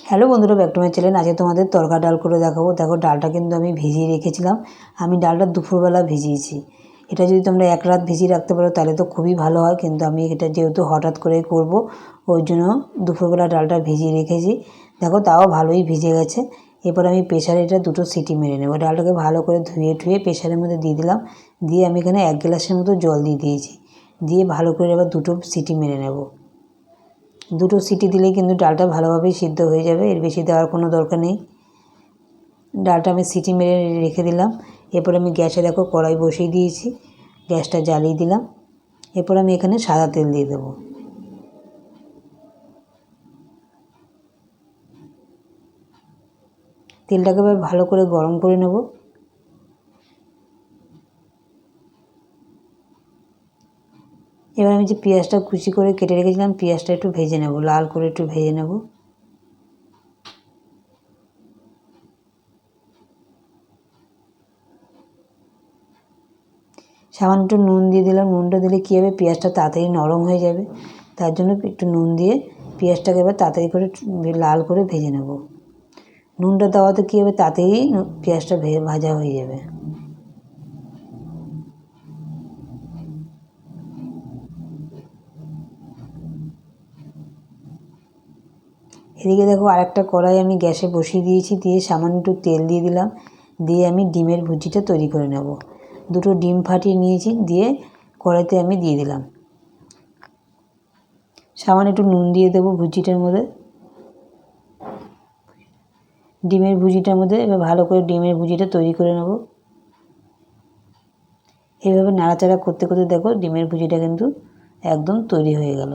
Hello বন্ধুরা, back to my channel. আজকে তোমাদের তরকা ডাল করে দেখাবো। দেখো, ডালটা কিন্তু আমি ভিজিয়ে রেখেছিলাম। আমি ডালটা দুপুরবেলা ভিজিয়েছি। এটা যদি তোমরা এক রাত ভিজিয়ে রাখতে পারো তাহলে তো খুবই ভালো হয়, কিন্তু আমি এটা যেহেতু হঠাৎ করে করব ওই জন্য দুপুরবেলা ডালটা ভিজিয়ে রেখেছি। দেখো, তাও ভালোই ভিজে গেছে। এরপর আমি প্রেশারে এটা দুটো সিটি মেরে নেবো। ডালটাকে ভালো করে ধুয়ে প্রেশারের মধ্যে দিয়ে দিলাম। দিয়ে আমি এখানে 1 গ্লাসের মতো জল দিয়ে দিয়েছি। দিয়ে ভালো করে এবার দুটো সিটি মেরে নেব। দুটো সিটি দিলেই কিন্তু ডালটা ভালোভাবেই সিদ্ধ হয়ে যাবে, এর বেশি দেওয়ার কোনো দরকার নেই। ডালটা আমি সিটি মেরে রেখে দিলাম। এরপর আমি গ্যাসে দেখো কড়াই বসিয়ে দিয়েছি, গ্যাসটা জ্বালিয়ে দিলাম। এরপর আমি এখানে সাদা তেল দিয়ে দেবো। তেলটাকে এবার ভালো করে গরম করে নেব। এবার আমি যে পেঁয়াজটা কুচি করে কেটে রেখেছিলাম, পেঁয়াজটা একটু ভেজে নেব, লাল করে একটু ভেজে নেব। সামান্য একটু নুন দিয়ে দিলাম। নুনটা দিলে কী হবে, পেঁয়াজটা তাড়াতাড়ি নরম হয়ে যাবে। তার জন্য একটু নুন দিয়ে পেঁয়াজটাকে এবার তাড়াতাড়ি করে লাল করে ভেজে নেব। নুনটা দেওয়াতে কী হবে, তাড়াতাড়ি পেঁয়াজটা ভাজা হয়ে যাবে। এদিকে দেখো, আরেকটা কড়াই আমি গ্যাসে বসিয়ে দিয়েছি। দিয়ে সামান্য একটু তেল দিয়ে দিলাম। দিয়ে আমি ডিমের ভুজিটা তৈরি করে নেব। দুটো ডিম ফাটিয়ে নিয়েছি, দিয়ে কড়াইতে আমি দিয়ে দিলাম। সামান্য একটু নুন দিয়ে দেবো ভুজিটার মধ্যে। ডিমের ভুজিটার মধ্যে এবার ভালো করে ডিমের ভুজিটা তৈরি করে নেব। এইভাবে নাড়াচাড়া করতে করতে দেখো ডিমের ভুজিটা কিন্তু একদম তৈরি হয়ে গেল।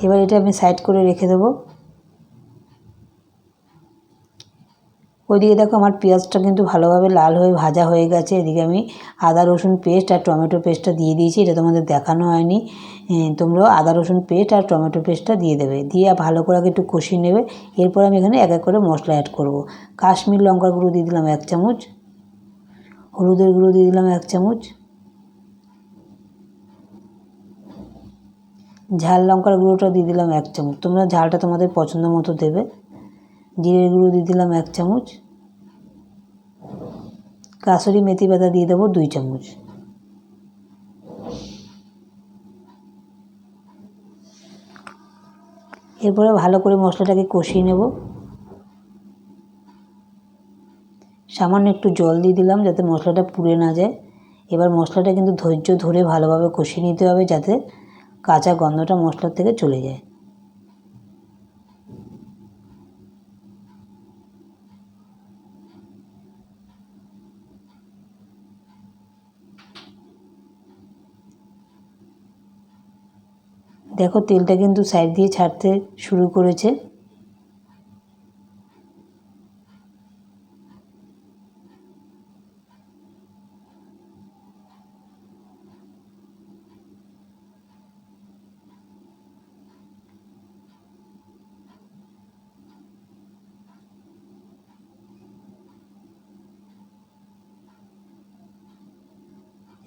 এবার এটা আমি সাইড করে রেখে দেবো। ওইদিকে দেখো, আমার পেঁয়াজটা কিন্তু ভালোভাবে লাল হয়ে ভাজা হয়ে গেছে। এদিকে আমি আদা রসুন পেস্ট আর টমেটো পেস্টটা দিয়ে দিয়েছি। এটা তোমাদের দেখানো হয়নি, তোমরাও আদা রসুন পেস্ট আর টমেটো পেস্টটা দিয়ে দেবে। দিয়ে ভালো করে আগে একটু কষিয়ে নেবে। এরপর আমি এখানে এক এক করে মশলা অ্যাড করব। কাশ্মীর লঙ্কার গুঁড়ো দিয়ে দিলাম 1 চামচ, হলুদের গুঁড়ো দিয়ে দিলাম 1 চামচ, ঝাল লঙ্কার গুঁড়োটা দিয়ে দিলাম 1 চামচ। তোমরা ঝালটা তোমাদের পছন্দ মতো দেবে। জিরের গুঁড়ো দিয়ে দিলাম 1 চামচ, কাসুরি মেথি পাতা দিয়ে দেবো 2 চামচ। এরপরে ভালো করে মশলাটাকে কষিয়ে নেব। সামান্য একটু জল দিয়ে দিলাম যাতে মশলাটা পুড়ে না যায়। এবার মশলাটা কিন্তু ধৈর্য ধরে ভালোভাবে কষিয়ে নিতে হবে, যাতে কাঁচা গন্ধটা মশলার থেকে চলে যায়। দেখো, তেলটা কিন্তু সাইড দিয়ে ছাড়তে শুরু করেছে।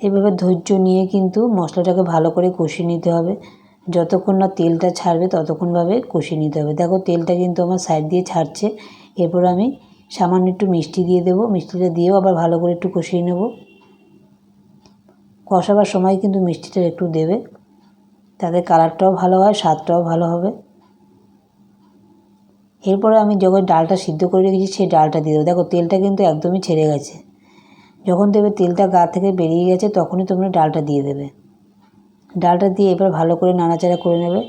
এভাবে ধৈর্য নিয়ে কিন্তু মশলাটাকে ভালো করে কষিয়ে নিতে হবে। যতক্ষণ না তেলটা ছাড়বে ততক্ষণভাবে কষিয়ে নিতে হবে। দেখো, তেলটা কিন্তু আমার সাইড দিয়ে ছাড়ছে। এরপর আমি সামান্য একটু মিষ্টি দিয়ে দেবো। মিষ্টিটা দিয়েও আবার ভালো করে একটু কষিয়ে নেব। কষাবার সময় কিন্তু মিষ্টিটা একটু দেবে, তাতে কালারটাও ভালো হয়, স্বাদটাও ভালো হবে। এরপরে আমি যখন ডালটা সিদ্ধ করে রেখেছি সেই ডালটা দিয়ে দেবো। দেখো, তেলটা কিন্তু একদমই ছেড়ে গেছে। যখন দেখবে তেলটা গা থেকে বেরিয়ে গেছে তখনই তোমরা ডালটা দিয়ে দেবে। ডালটা দিয়ে এবার ভালো করে নাড়াচাড়া করে নেবে।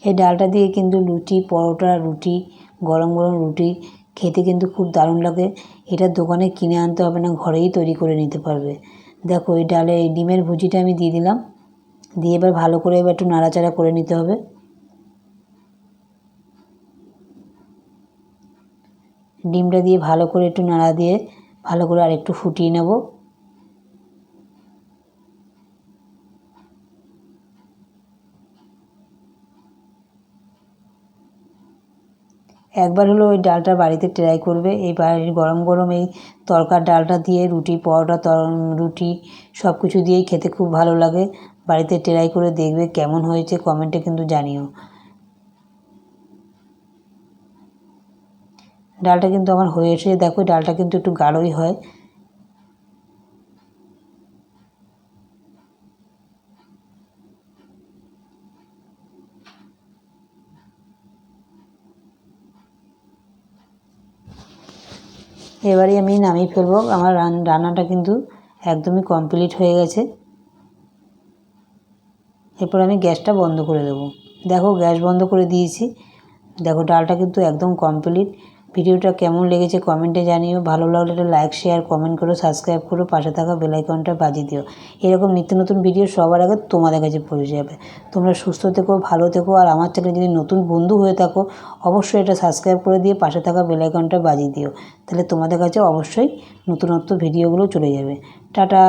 এই ডালটা দিয়ে কিন্তু লুচি, পরোটা, রুটি, গরম গরম রুটি খেতে কিন্তু খুব দারুণ লাগে। এটা দোকানে কিনে আনতে হবে না, ঘরেই তৈরি করে নিতে পারবে। দেখো, এই ডালে এই ডিমের ভুজিটা আমি দিয়ে দিলাম। দিয়ে এবার ভালো করে এবার একটু নাড়াচাড়া করে নিতে হবে। ডিমটা দিয়ে ভালো করে একটু নাড়া দিয়ে ভালো করে আরেকটু ফুটিয়ে নেব। একবার হলো ওই ডালটা বাড়িতে ট্রাই করবে। এই বাড়ির গরম গরম এই তরকার ডালটা দিয়ে রুটি, পরোটা, রুটি সব কিছু দিয়েই খেতে খুব ভালো লাগে। বাড়িতে ট্রাই করে দেখবে কেমন হয়েছে, কমেন্টে কিন্তু জানিও। ডালটা কিন্তু আমার হয়ে এসেছে, দেখো ডালটা কিন্তু একটু গাঢ়ই হয়। এবারে আমি নামিয়ে ফেলবো। আমার রান্নাটা কিন্তু একদমই কমপ্লিট হয়ে গেছে। এরপর আমি গ্যাসটা বন্ধ করে দেবো। দেখো গ্যাস বন্ধ করে দিয়েছি। দেখো ডালটা কিন্তু একদম কমপ্লিট। ভিডিওটা কেমন লেগেছে কমেন্টে জানিও। ভালো লাগলে একটা লাইক, শেয়ার, কমেন্ট করো, সাবস্ক্রাইব করো, পাশে থাকা বেল আইকনটা বাজিয়ে দিও। এরকম নিত্য নতুন ভিডিও সবার আগে তোমাদের কাছে পৌঁছে যাবে। তোমরা সুস্থ থেকো, ভালো থেকো। আর আমার চ্যানেলে যদি নতুন বন্ধু হয়ে থাকো অবশ্যই এটা সাবস্ক্রাইব করে দিয়ে পাশে থাকা বেল আইকনটা বাজিয়ে দিও। তাহলে তোমাদের কাছে অবশ্যই নতুনত্ব ভিডিওগুলো চলে যাবে। টাটা।